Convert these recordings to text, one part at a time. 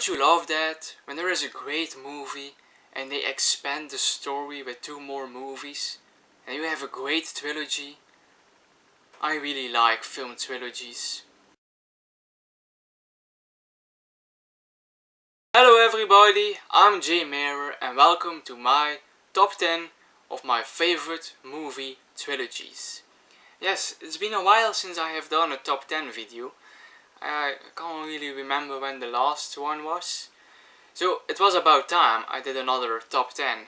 Don't you love that? When there is a great movie and they expand the story with 2 more movies and you have a great trilogy? I really like film trilogies. Hello everybody, I'm Jay Mayer and welcome to my top 10 of my favorite movie trilogies. Yes, it's been a while since I have done a top 10 video. I can't really remember when the last one was. So it was about time I did another top 10.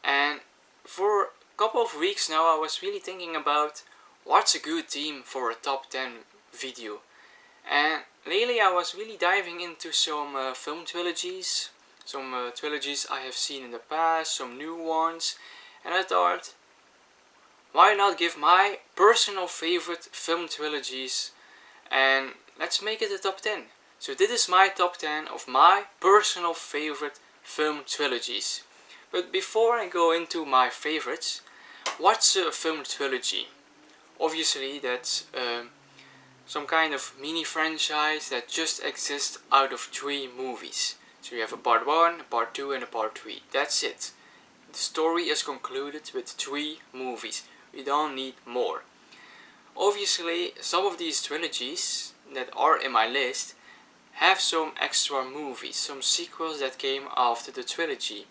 And for a couple of weeks now I was really thinking about what's a good theme for a top 10 video. And lately I was really diving into some film trilogies, some trilogies I have seen in the past, some new ones, and I thought, why not give my personal favorite film trilogies and let's make it a top 10. So this is my top 10 of my personal favorite film trilogies. But before I go into my favorites, what's a film trilogy? Obviously that's some kind of mini franchise that just exists out of 3 movies. So you have a part 1, a part 2 and a part 3. That's it. The story is concluded with 3 movies. We don't need more. Obviously some of these trilogies that are in my list have some extra movies, some sequels that came after the trilogy.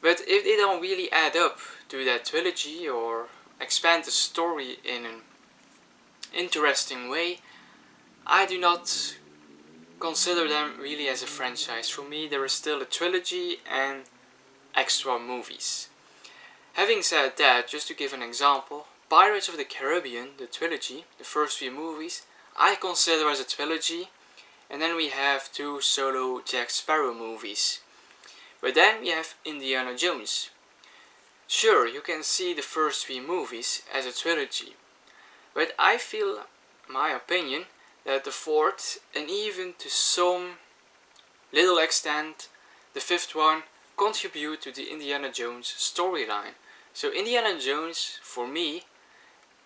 But if they don't really add up to that trilogy or expand the story in an interesting way, I do not consider them really as a franchise. For me there is still a trilogy and extra movies. Having said that, just to give an example, Pirates of the Caribbean, the trilogy, the first 3 movies, I consider as a trilogy, and then we have 2 solo Jack Sparrow movies. But then we have Indiana Jones. Sure, you can see the first 3 movies as a trilogy, but I feel, my opinion, that the 4th and even to some little extent the 5th one contribute to the Indiana Jones storyline. So Indiana Jones, for me,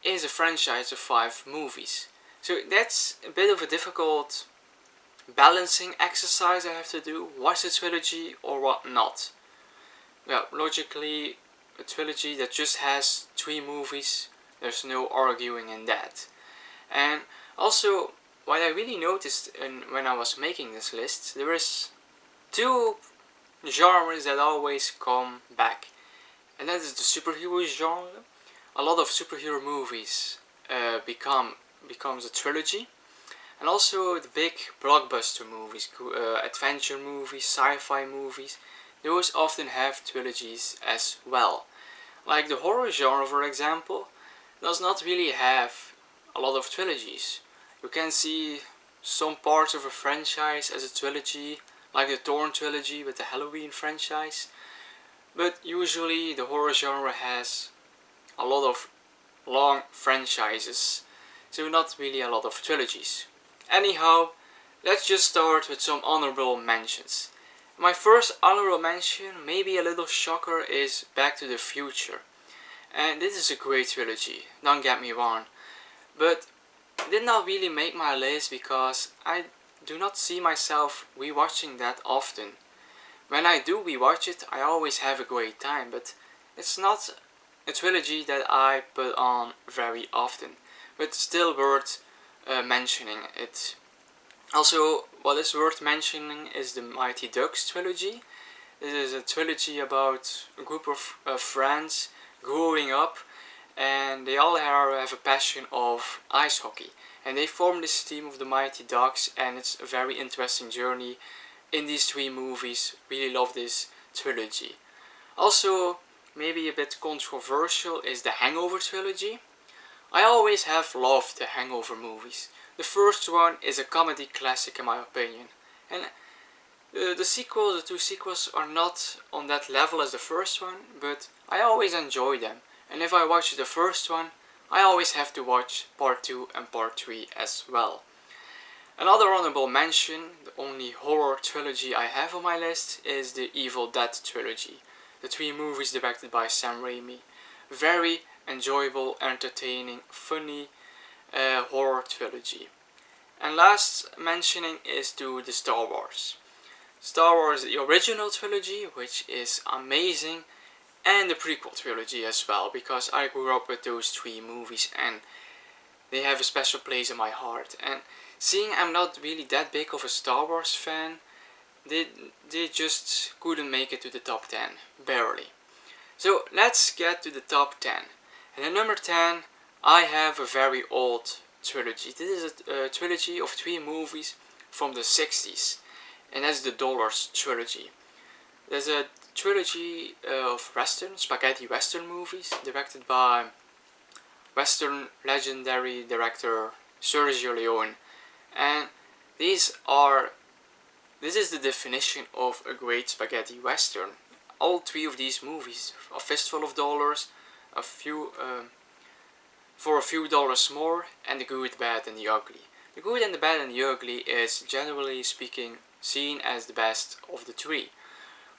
is a franchise of 5 movies. So that's a bit of a difficult balancing exercise I have to do. What's a trilogy or what not? Well, logically, a trilogy that just has 3 movies, there's no arguing in that. And also, what I really noticed when I was making this list, there is 2 genres that always come back. And that is the superhero genre. A lot of superhero movies becomes a trilogy. And also the big blockbuster movies, adventure movies, sci-fi movies, those often have trilogies as well. Like the horror genre, for example, does not really have a lot of trilogies. You can see some parts of a franchise as a trilogy, like the Thorn trilogy with the Halloween franchise. But usually the horror genre has a lot of long franchises, so not really a lot of trilogies. Anyhow, let's just start with some honorable mentions. My first honorable mention, maybe a little shocker, is Back to the Future. And this is a great trilogy, don't get me wrong. But it did not really make my list because I do not see myself rewatching that often. When I do rewatch it, I always have a great time, but it's not a trilogy that I put on very often. But still worth mentioning it. Also, what is worth mentioning is the Mighty Ducks trilogy. This is a trilogy about a group of friends growing up, and they all have a passion of ice hockey. And they form this team of the Mighty Ducks, and it's a very interesting journey in these 3 movies. Really love this trilogy. Also, maybe a bit controversial is the Hangover trilogy. I always have loved the Hangover movies. The first one is a comedy classic in my opinion. And the 2 sequels are not on that level as the first one, but I always enjoy them. And if I watch the first one, I always have to watch part 2 and part 3 as well. Another honorable mention, the only horror trilogy I have on my list, is the Evil Dead trilogy. The 3 movies directed by Sam Raimi. Very enjoyable, entertaining, funny horror trilogy. And last mentioning is to the Star Wars. Star Wars the original trilogy, which is amazing, and the prequel trilogy as well, because I grew up with those three movies and they have a special place in my heart. And seeing I'm not really that big of a Star Wars fan, they just couldn't make it to the top 10, barely. So let's get to the top 10. And at number 10, I have a very old trilogy. This is a trilogy of three movies from the 60s, and that's the Dollars trilogy. There's a trilogy of spaghetti western movies directed by Western legendary director Sergio Leone. And this is the definition of a great spaghetti western. All three of these movies, A Fistful of Dollars, For a Few Dollars More, and The Good, Bad and the Ugly. The Good and the Bad and the Ugly is generally speaking seen as the best of the three.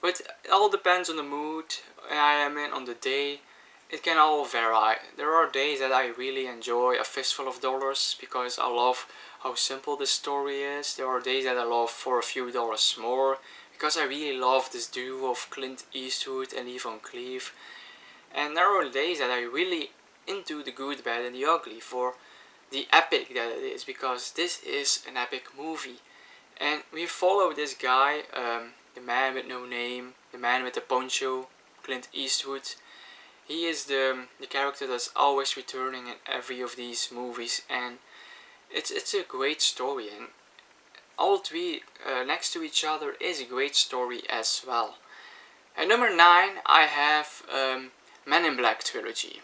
But it all depends on the mood I am in on the day. It can all vary. There are days that I really enjoy A Fistful of Dollars because I love how simple the story is. There are days that I love For a Few Dollars More because I really love this duo of Clint Eastwood and Lee Van Cleef. And there are days that I really into The Good, Bad and the Ugly for the epic that it is, because this is an epic movie. And we follow this guy, the man with no name, the man with the poncho, Clint Eastwood. He is the character that's always returning in every of these movies, and it's a great story, and all three next to each other is a great story as well. At number 9 I have Men in Black trilogy.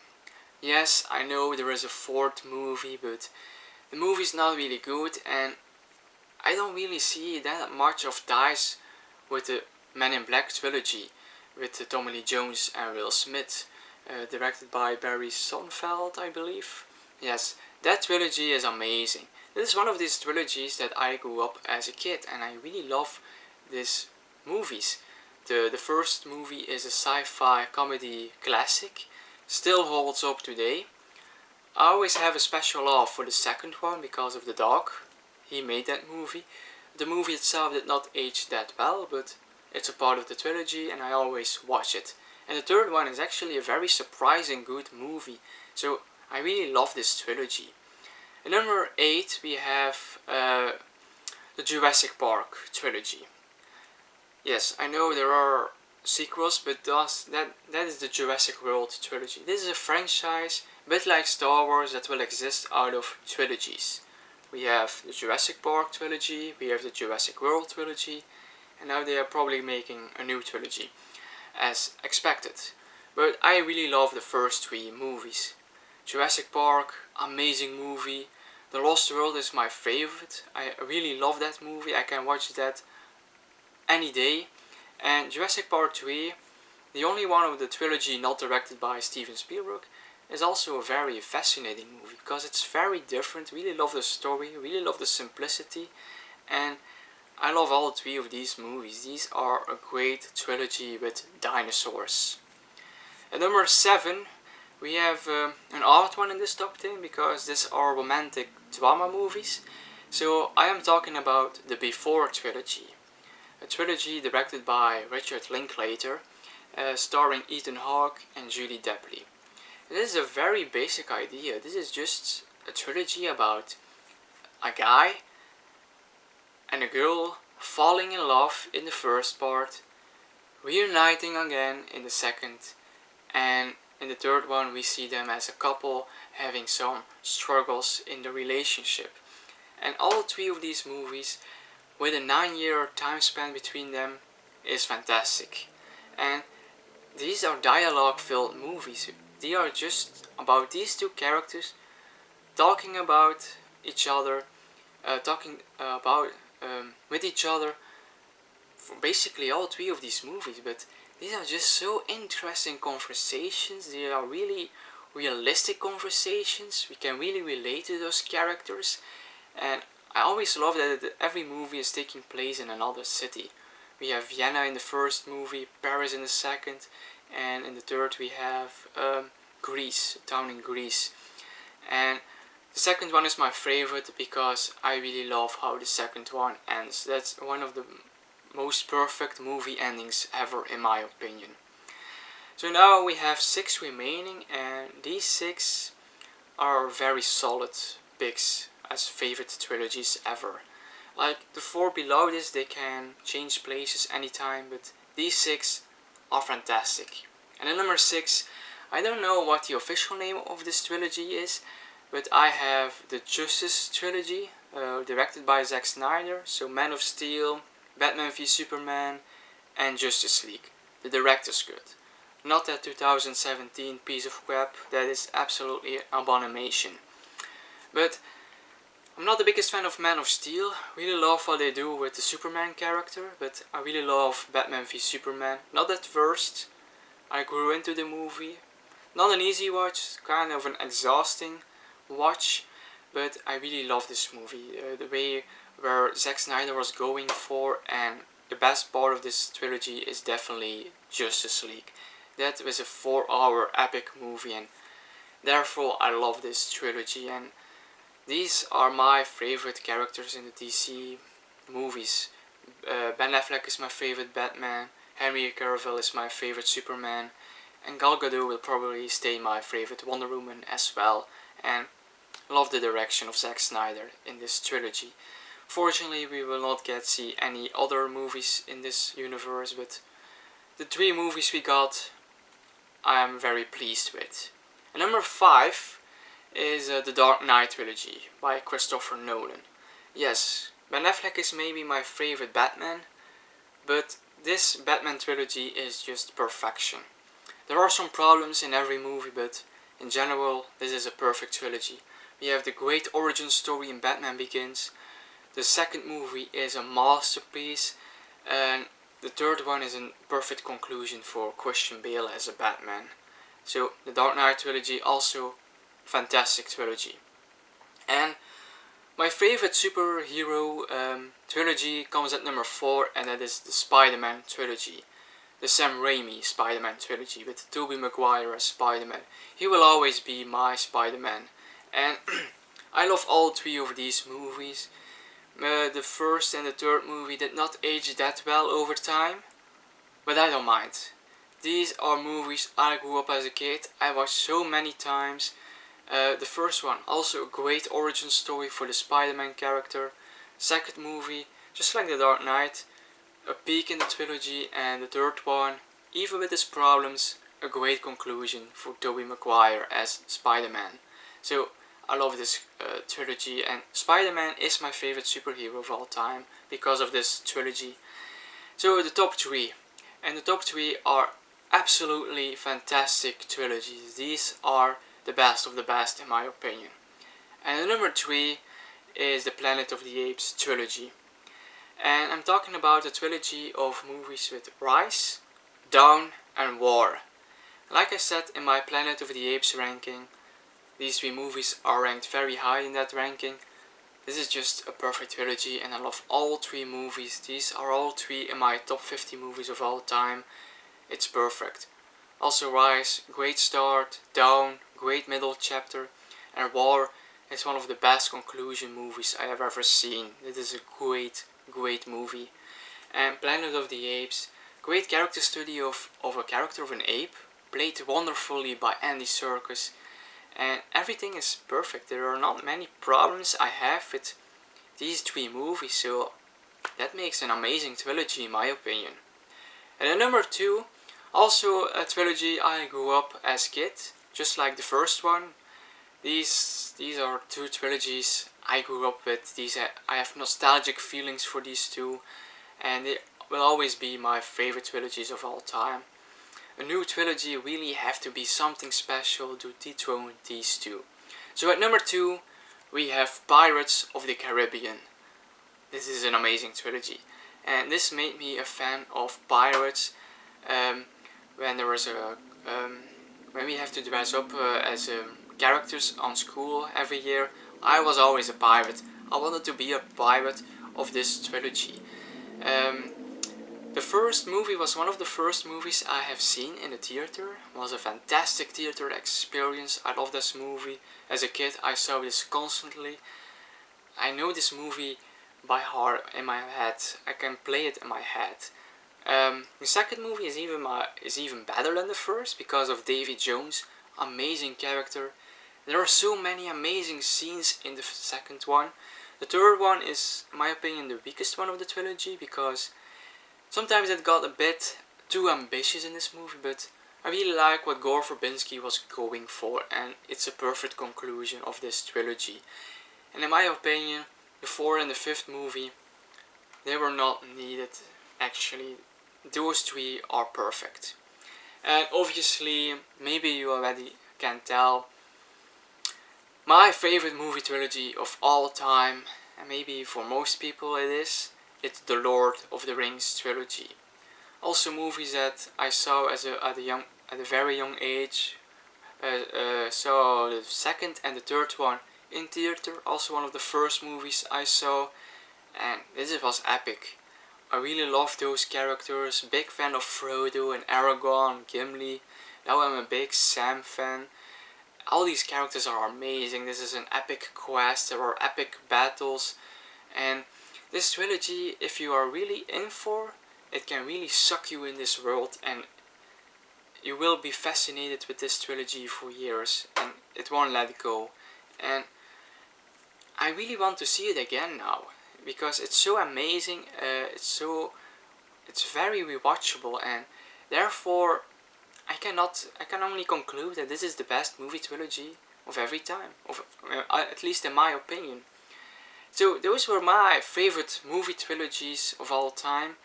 Yes, I know there is a fourth movie, but the movie's not really good, and I don't really see that much of ties with the Men in Black trilogy with Tommy Lee Jones and Will Smith. Directed by Barry Sonnenfeld, I believe. Yes, that trilogy is amazing. This is one of these trilogies that I grew up as a kid, and I really love these movies. The first movie is a sci-fi comedy classic, still holds up today. I always have a special love for the second one because of the dog. He made that movie. The movie itself did not age that well, but it's a part of the trilogy and I always watch it. And the third one is actually a very surprising good movie, so I really love this trilogy. At number 8 we have the Jurassic Park trilogy. Yes, I know there are sequels, but that is the Jurassic World trilogy. This is a franchise, a bit like Star Wars, that will exist out of trilogies. We have the Jurassic Park trilogy, we have the Jurassic World trilogy, and now they are probably making a new trilogy, as expected. But I really love the first three movies. Jurassic Park, amazing movie. The Lost World is my favorite. I really love that movie. I can watch that any day. And Jurassic Park 3, the only one of the trilogy not directed by Steven Spielberg, is also a very fascinating movie because it's very different. Really love the story, really love the simplicity, and I love all three of these movies. These are a great trilogy with dinosaurs. At number 7, we have an odd one in this top 10 because these are romantic drama movies. So I am talking about the Before trilogy. A trilogy directed by Richard Linklater, starring Ethan Hawke and Julie Delpy. This is a very basic idea. This is just a trilogy about a guy and a girl falling in love in the first part, reuniting again in the second, and in the third one we see them as a couple having some struggles in the relationship. And all three of these movies, with a 9-year time span between them, is fantastic. And these are dialogue filled movies. They are just about these two characters talking about each other, with each other for basically all three of these movies. But these are just so interesting conversations. They are really realistic conversations. We can really relate to those characters, and I always love that every movie is taking place in another city. We have Vienna in the first movie, Paris in the second, and in the third we have Greece, a town in Greece. And the second one is my favorite because I really love how the second one ends. That's one of the most perfect movie endings ever in my opinion. So now we have 6 remaining, and these 6 are very solid picks as favorite trilogies ever. Like the 4 below this, they can change places anytime, but these 6 are fantastic. And in number 6, I don't know what the official name of this trilogy is, but I have the Justice trilogy, directed by Zack Snyder. So Man of Steel, Batman v Superman, and Justice League, the director's cut. Not that 2017 piece of crap that is absolutely abomination. But I'm not the biggest fan of Man of Steel. Really love what they do with the Superman character, but I really love Batman v Superman. Not at first. I grew into the movie. Not an easy watch, kind of an exhausting watch, but I really love this movie. The way where Zack Snyder was going for, and the best part of this trilogy is definitely Justice League. That was a 4-hour epic movie, and therefore I love this trilogy. And these are my favorite characters in the DC movies. Ben Affleck is my favorite Batman, Henry Cavill is my favorite Superman, and Gal Gadot will probably stay my favorite Wonder Woman as well. And love the direction of Zack Snyder in this trilogy. Fortunately, we will not get see any other movies in this universe, but the 3 movies we got, I am very pleased with. And number 5 is the Dark Knight trilogy by Christopher Nolan. Yes, Ben Affleck is maybe my favorite Batman, but this Batman trilogy is just perfection. There are some problems in every movie, but in general, this is a perfect trilogy. We have the great origin story in Batman Begins. The second movie is a masterpiece, and the third one is a perfect conclusion for Christian Bale as a Batman. So the Dark Knight trilogy, also fantastic trilogy. And my favorite superhero trilogy comes at number 4, and that is the Spider-Man trilogy. The Sam Raimi Spider-Man trilogy with Tobey Maguire as Spider-Man. He will always be my Spider-Man. And I love all 3 of these movies. The first and the third movie did not age that well over time, but I don't mind. These are movies I grew up as a kid. I watched so many times. The first one, also a great origin story for the Spider-Man character. Second movie, just like the Dark Knight, a peak in the trilogy. And the third one, even with its problems, a great conclusion for Tobey Maguire as Spider-Man. So I love this trilogy, and Spider-Man is my favorite superhero of all time because of this trilogy. So the top 3, and the top 3 are absolutely fantastic trilogies. These are the best of the best in my opinion. And the number 3 is the Planet of the Apes trilogy. And I'm talking about a trilogy of movies with Rise, Dawn and War. Like I said in my Planet of the Apes ranking, these 3 movies are ranked very high in that ranking. This is just a perfect trilogy, and I love all 3 movies. These are all 3 in my top 50 movies of all time. It's perfect. Also Rise, great start, Dawn, great middle chapter, and War is one of the best conclusion movies I have ever seen. It is a great movie. And Planet of the Apes, great character study of a character of an ape, played wonderfully by Andy Serkis. And everything is perfect. There are not many problems I have with these 3 movies, so that makes an amazing trilogy in my opinion. And then number 2, also a trilogy I grew up as a kid, just like the first one. These are 2 trilogies I grew up with. I have nostalgic feelings for these 2, and they will always be my favorite trilogies of all time. A new trilogy really have to be something special to dethrone these 2. So at number 2 we have Pirates of the Caribbean. This is an amazing trilogy, and this made me a fan of pirates. When there was when we have to dress up as characters on school every year, I was always a pirate. I wanted to be a pirate of this trilogy. The first movie was one of the first movies I have seen in the theater. It was a fantastic theater experience. I love this movie. As a kid I saw this constantly. I know this movie by heart in my head. I can play it in my head. The second movie is even better than the first because of Davy Jones, amazing character. There are so many amazing scenes in the second one. The third one is, in my opinion, the weakest one of the trilogy because sometimes it got a bit too ambitious in this movie, but I really like what Gore Verbinski was going for, and it's a perfect conclusion of this trilogy. And in my opinion, the fourth and the fifth movie, they were not needed actually. Those three are perfect. And obviously, maybe you already can tell, my favorite movie trilogy of all time, and maybe for most people it's the Lord of the Rings trilogy. Also movies that I saw at a very young age. So the second and the third one in theater, also one of the first movies I saw, and this was epic. I really love those characters, big fan of Frodo and Aragorn, Gimli. Now I'm a big Sam fan. All these characters are amazing. This is an epic quest, there are epic battles, and this trilogy, if you are really in for, it can really suck you in this world, and you will be fascinated with this trilogy for years, and it won't let go. And I really want to see it again now, because it's so amazing, it's very rewatchable, and therefore I can only conclude that this is the best movie trilogy of every time, at least in my opinion. So those were my favorite movie trilogies of all time.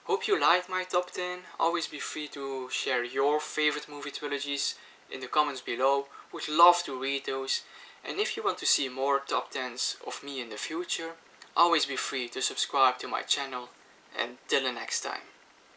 Hope you liked my top 10. Always be free to share your favorite movie trilogies in the comments below. Would love to read those. And if you want to see more top 10s of me in the future, always be free to subscribe to my channel. And till the next time.